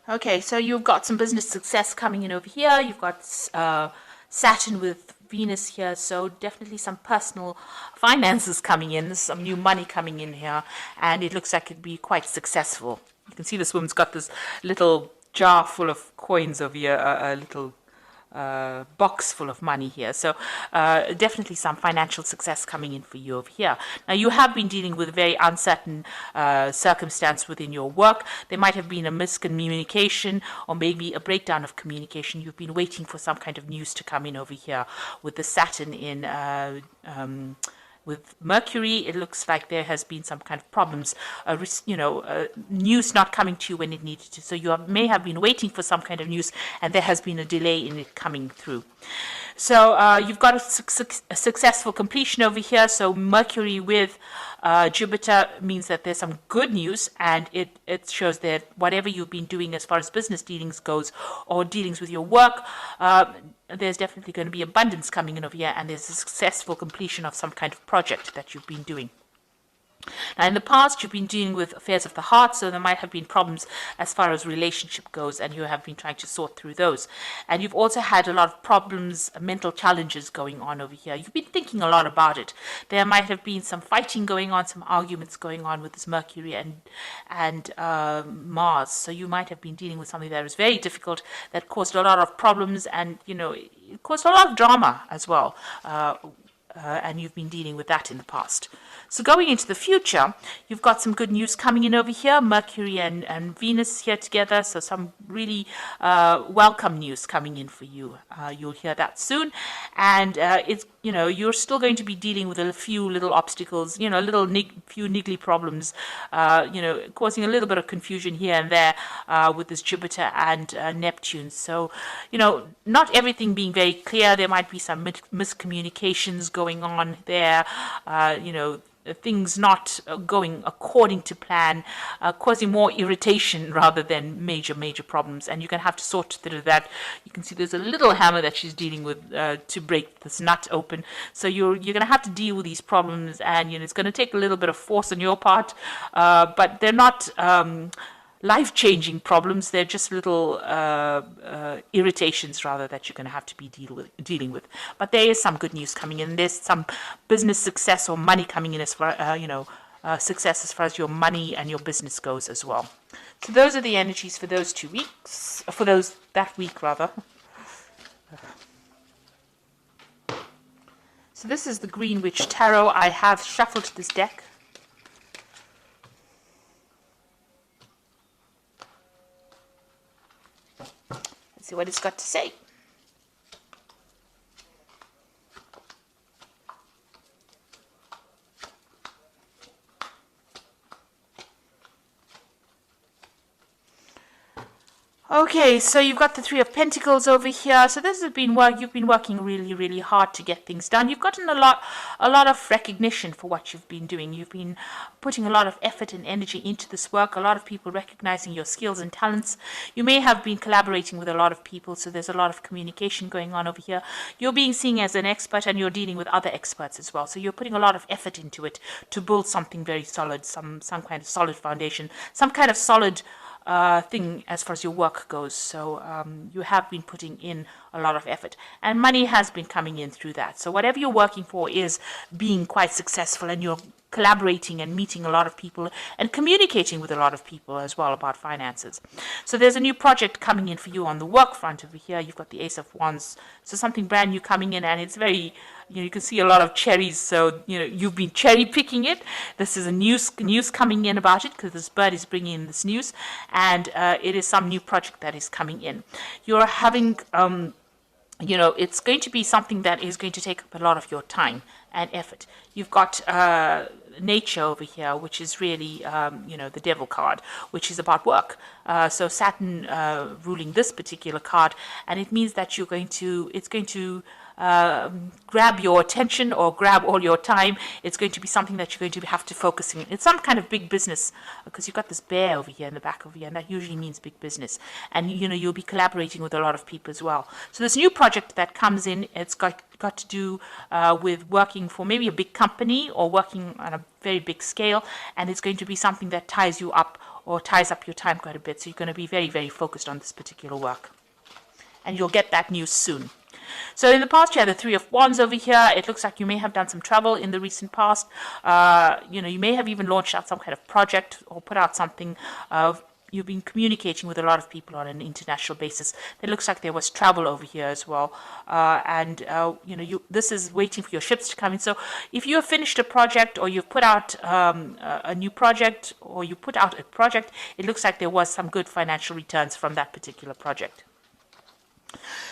Okay, so you've got some business success coming in over here. You've got Saturn with Venus here, so definitely some personal finances coming in, some new money coming in here, and it looks like it'd be quite successful. You can see this woman's got this little jar full of coins over here, a little box full of money here. So definitely some financial success coming in for you over here. Now, you have been dealing with a very uncertain circumstance within your work. There might have been a miscommunication or maybe a breakdown of communication. You've been waiting for some kind of news to come in over here with the Saturn in with Mercury. It looks like there has been some kind of problems, news not coming to you when it needed to. So you may have been waiting for some kind of news, and there has been a delay in it coming through. So you've got a successful completion over here. So Mercury with Jupiter means that there's some good news, and it shows that whatever you've been doing as far as business dealings goes or dealings with your work, there's definitely going to be abundance coming in over here, and there's a successful completion of some kind of project that you've been doing. Now, in the past, you've been dealing with affairs of the heart, so there might have been problems as far as relationship goes, and you have been trying to sort through those. And you've also had a lot of problems, mental challenges going on over here. You've been thinking a lot about it. There might have been some fighting going on, some arguments going on with this Mercury and Mars. So you might have been dealing with something that was very difficult, that caused a lot of problems, and, it caused a lot of drama as well. And you've been dealing with that in the past. So going into the future, you've got some good news coming in over here, Mercury and Venus here together, so some really welcome news coming in for you. You'll hear that soon, and it's you're still going to be dealing with a few little obstacles, few niggly problems, causing a little bit of confusion here and there with this Jupiter and Neptune. So, not everything being very clear. There might be some miscommunications going on there, things not going according to plan, causing more irritation rather than major problems. And you're going to have to sort through that. You can see there's a little hammer that she's dealing with to break this nut open. So you're going to have to deal with these problems, and it's going to take a little bit of force on your part, but they're not life-changing problems. They're just little irritations rather that you're going to have to be dealing with. But there is some good news coming in. There's some business success or money coming in as far success as far as your money and your business goes as well. So those are the energies for those 2 weeks, that week rather. So this is the Green Witch Tarot. I have shuffled this deck. See what it's got to say. Okay, so you've got the Three of Pentacles over here. So this has been work. You've been working really hard to get things done. You've gotten a lot of recognition for what you've been doing. You've been putting a lot of effort and energy into this work. A lot of people recognizing your skills and talents. You may have been collaborating with a lot of people, so there's a lot of communication going on over here. You're being seen as an expert, and you're dealing with other experts as well. So you're putting a lot of effort into it to build something very solid, some kind of solid foundation, some kind of solid thing as far as your work goes. So you have been putting in a lot of effort, and money has been coming in through that. So whatever you're working for is being quite successful, and you're collaborating and meeting a lot of people and communicating with a lot of people as well about finances. So there's a new project coming in for you on the work front over here. You've got the Ace of Wands, so something brand new coming in, and it's very, you can see a lot of cherries. So you've been cherry picking it. This is a news coming in about it, because this bird is bringing in this news, and it is some new project that is coming in. You're having it's going to be something that is going to take up a lot of your time and effort. You've got nature over here, which is really, the devil card, which is about work. So Saturn ruling this particular card, and it means that it's going to grab your attention or grab all your time. It's going to be something that you're going to have to focus on. It's some kind of big business, because you've got this bear over here in the back over here, and that usually means big business. And you'll be collaborating with a lot of people as well. So this new project that comes in, it's got to do with working for maybe a big company or working on a very big scale, and it's going to be something that ties you up or ties up your time quite a bit. So you're going to be very, very focused on this particular work. And you'll get that news soon. So in the past, you had the Three of Wands over here. It looks like you may have done some travel in the recent past. You may have even launched out some kind of project or put out something. You've been communicating with a lot of people on an international basis. It looks like there was travel over here as well. This is waiting for your ships to come in. So if you have finished a project, or you've put out a new project, or you put out a project, it looks like there was some good financial returns from that particular project.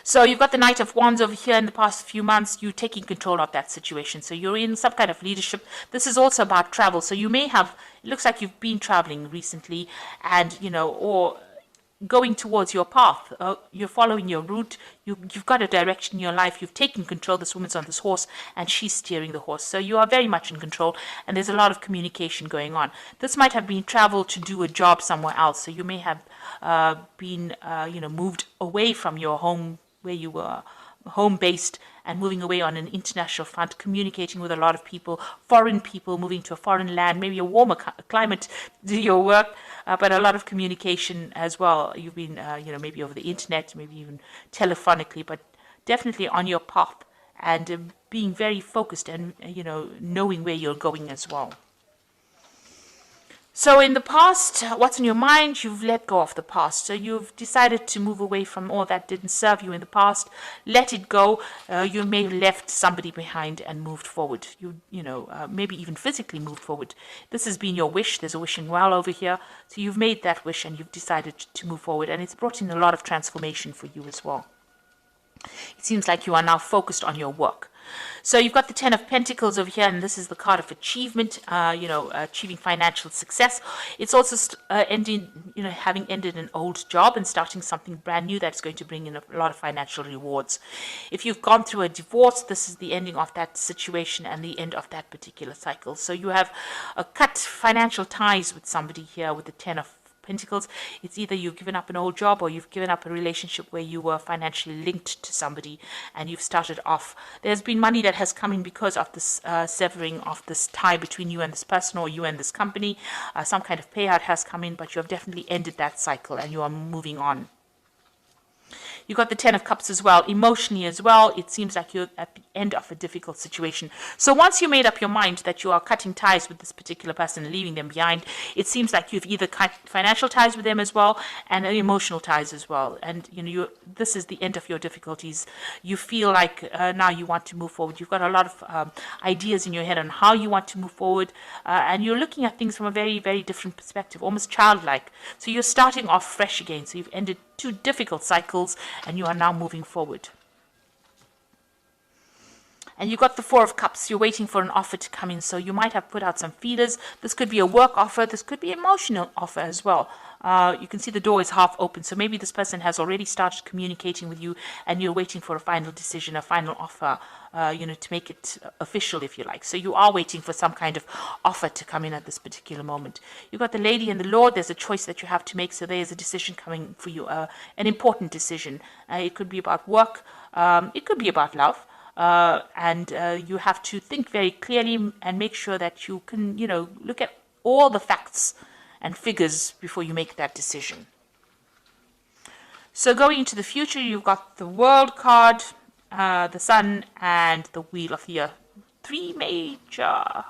So you've got the Knight of Wands over here. In the past few months, you're taking control of that situation. So you're in some kind of leadership. This is also about travel. So you may have, it looks like you've been traveling recently, and, or going towards your path. You're following your route. You've got a direction in your life. You've taken control. This woman's on this horse, and she's steering the horse. So you are very much in control, and there's a lot of communication going on. This might have been travel to do a job somewhere else. So you may have been, moved away from your home, where you were home-based, and moving away on an international front, communicating with a lot of people, foreign people, moving to a foreign land, maybe a warmer climate to do your work, but a lot of communication as well. You've been, maybe over the internet, maybe even telephonically, but definitely on your path, and being very focused and, knowing where you're going as well. So in the past, what's in your mind? You've let go of the past. So you've decided to move away from all that didn't serve you in the past. Let it go. You may have left somebody behind and moved forward. Maybe even physically moved forward. This has been your wish. There's a wishing well over here. So you've made that wish, and you've decided to move forward. And it's brought in a lot of transformation for you as well. It seems like you are now focused on your work. So you've got the Ten of Pentacles over here, and this is the card of achievement, achieving financial success. It's also having ended an old job and starting something brand new that's going to bring in a lot of financial rewards. If you've gone through a divorce, this is the ending of that situation and the end of that particular cycle. So you have cut financial ties with somebody here with the Ten of Pentacles. It's either you've given up an old job, or you've given up a relationship where you were financially linked to somebody, and you've started off. There's been money that has come in because of this severing of this tie between you and this person, or you and this company. Some kind of payout has come in, but you have definitely ended that cycle, and you are moving on. You've got the Ten of Cups as well. Emotionally as well, it seems like you're at the end of a difficult situation. So once you made up your mind that you are cutting ties with this particular person and leaving them behind, it seems like you've either cut financial ties with them as well, and emotional ties as well. And this is the end of your difficulties. You feel like now you want to move forward. You've got a lot of ideas in your head on how you want to move forward, and you're looking at things from a very, very different perspective, almost childlike. So you're starting off fresh again. So you've ended 2 difficult cycles, and you are now moving forward. And you got the Four of Cups. You're waiting for an offer to come in. So you might have put out some feelers. This could be a work offer. This could be an emotional offer as well. You can see the door is half open. So maybe this person has already started communicating with you, and you're waiting for a final decision, a final offer, to make it official, if you like. So you are waiting for some kind of offer to come in at this particular moment. You've got the Lady and the Lord. There's a choice that you have to make. So there is a decision coming for you, an important decision. It could be about work. It could be about love. And you have to think very clearly and make sure that you can, look at all the facts and figures before you make that decision. So going into the future, you've got the World card, the Sun, and the Wheel of the Year. 3 major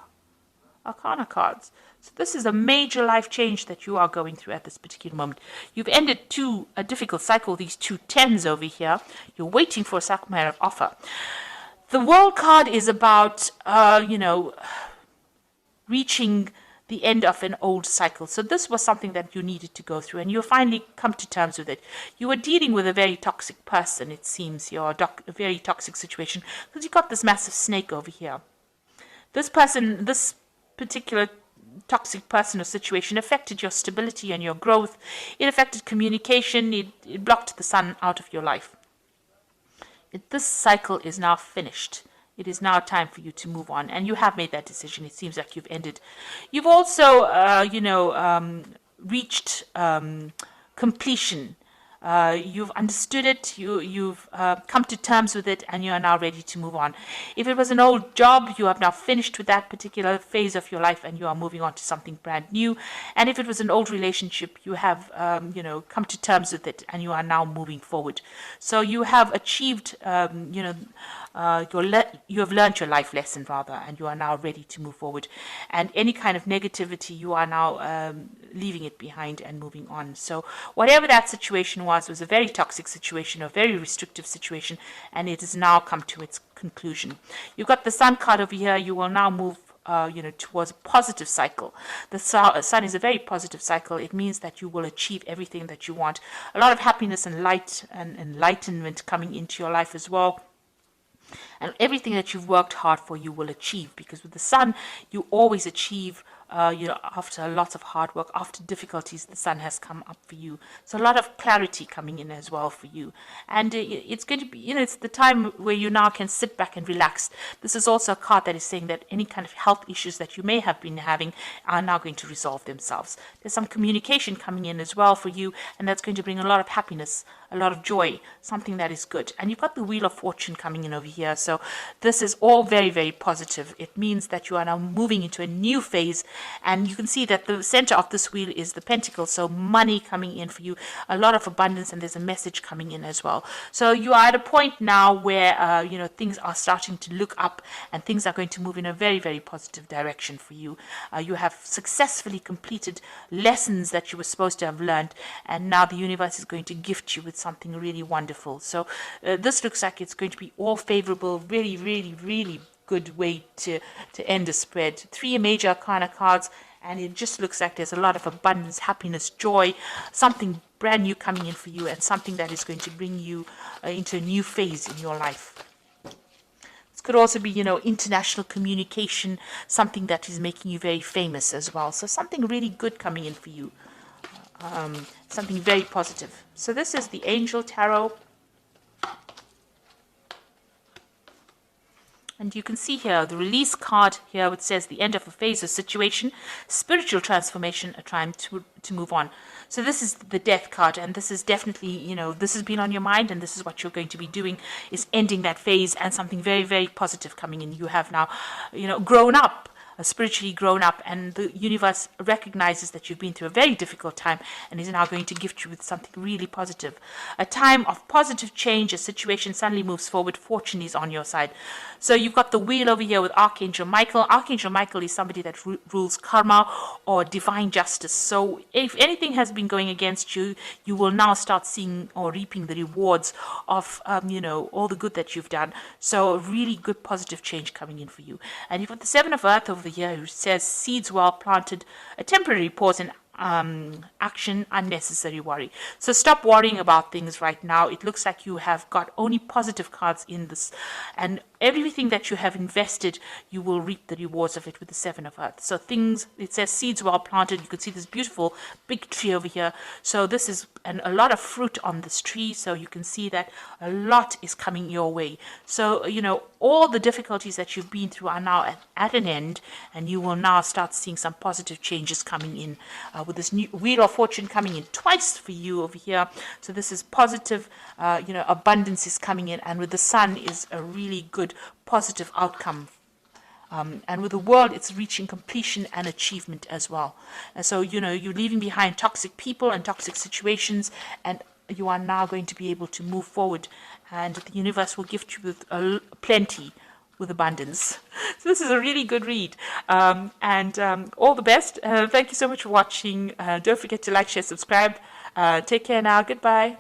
Arcana cards. So this is a major life change that you are going through at this particular moment. You've ended a difficult cycle, these 2 tens over here. You're waiting for a sacramental offer. The World card is about, reaching the end of an old cycle. So this was something that you needed to go through, and you finally come to terms with it. You were dealing with a very toxic person, it seems. You're a very toxic situation, because you've got this massive snake over here. This person, this particular toxic person or situation affected your stability and your growth. It affected communication. It blocked the sun out of your life. This cycle is now finished. It is now time for you to move on, and you have made that decision. It seems like you've ended. You've also, reached completion You've understood it, you've come to terms with it, and you are now ready to move on. If it was an old job, you have now finished with that particular phase of your life and you are moving on to something brand new. And if it was an old relationship, you have come to terms with it and you are now moving forward. So you have achieved you have learned your life lesson rather, and you are now ready to move forward. And any kind of negativity, you are now leaving it behind and moving on. So whatever that situation was a very toxic situation, a very restrictive situation, and it has now come to its conclusion. You've got the Sun card over here. You will now move towards a positive cycle. The sun is a very positive cycle. It means that you will achieve everything that you want. A lot of happiness and light and enlightenment coming into your life as well. And everything that you've worked hard for, you will achieve, because with the Sun, you always achieve. After a lot of hard work, after difficulties, the Sun has come up for you. So a lot of clarity coming in as well for you. And it's going to be, it's the time where you now can sit back and relax. This is also a card that is saying that any kind of health issues that you may have been having are now going to resolve themselves. There's some communication coming in as well for you, and that's going to bring a lot of happiness, a lot of joy, something that is good. And you've got the Wheel of Fortune coming in over here. So this is all very, very positive. It means that you are now moving into a new phase. And you can see that the center of this wheel is the Pentacle, so money coming in for you, a lot of abundance, and there's a message coming in as well. So you are at a point now where things are starting to look up, and things are going to move in a very, very positive direction for you. You have successfully completed lessons that you were supposed to have learned, and now the universe is going to gift you with something really wonderful. So this looks like it's going to be all favorable, really, really, really good way to end a spread. 3 major arcana cards, and it just looks like there's a lot of abundance, happiness, joy, something brand new coming in for you, and something that is going to bring you into a new phase in your life. This could also be, international communication, something that is making you very famous as well. So something really good coming in for you, something very positive. So this is the Angel Tarot. And you can see here the release card here, which says the end of a phase or situation, spiritual transformation, a time to move on. So this is the Death card, and this is definitely, this has been on your mind, and this is what you're going to be doing, is ending that phase, and something very, very positive coming in. You have now, grown up. Spiritually grown up, and the universe recognizes that you've been through a very difficult time and is now going to gift you with something really positive. A time of positive change, a situation suddenly moves forward, fortune is on your side. So you've got the wheel over here with Archangel Michael. Archangel Michael is somebody that rules karma or divine justice. So if anything has been going against you, you will now start seeing or reaping the rewards of, all the good that you've done. So a really good positive change coming in for you. And you've got the Seven of Earth over here, who says seeds well planted, a temporary pause in action, unnecessary worry. So stop worrying about things right now. It looks like you have got only positive cards in this, and everything that you have invested, you will reap the rewards of it with the Seven of Earth. So things, it says seeds well planted. You can see this beautiful big tree over here. So this is a lot of fruit on this tree. So you can see that a lot is coming your way. So, all the difficulties that you've been through are now at an end, and you will now start seeing some positive changes coming in with this new Wheel of Fortune coming in twice for you over here. So this is positive, abundance is coming in, and with the Sun is a really good positive outcome. And with the World, it's reaching completion and achievement as well. And so, you're leaving behind toxic people and toxic situations, and you are now going to be able to move forward, and the universe will gift you with plenty, with abundance. So this is a really good read, and all the best. Thank you so much for watching. Don't forget to like, share, subscribe. Take care now. Goodbye.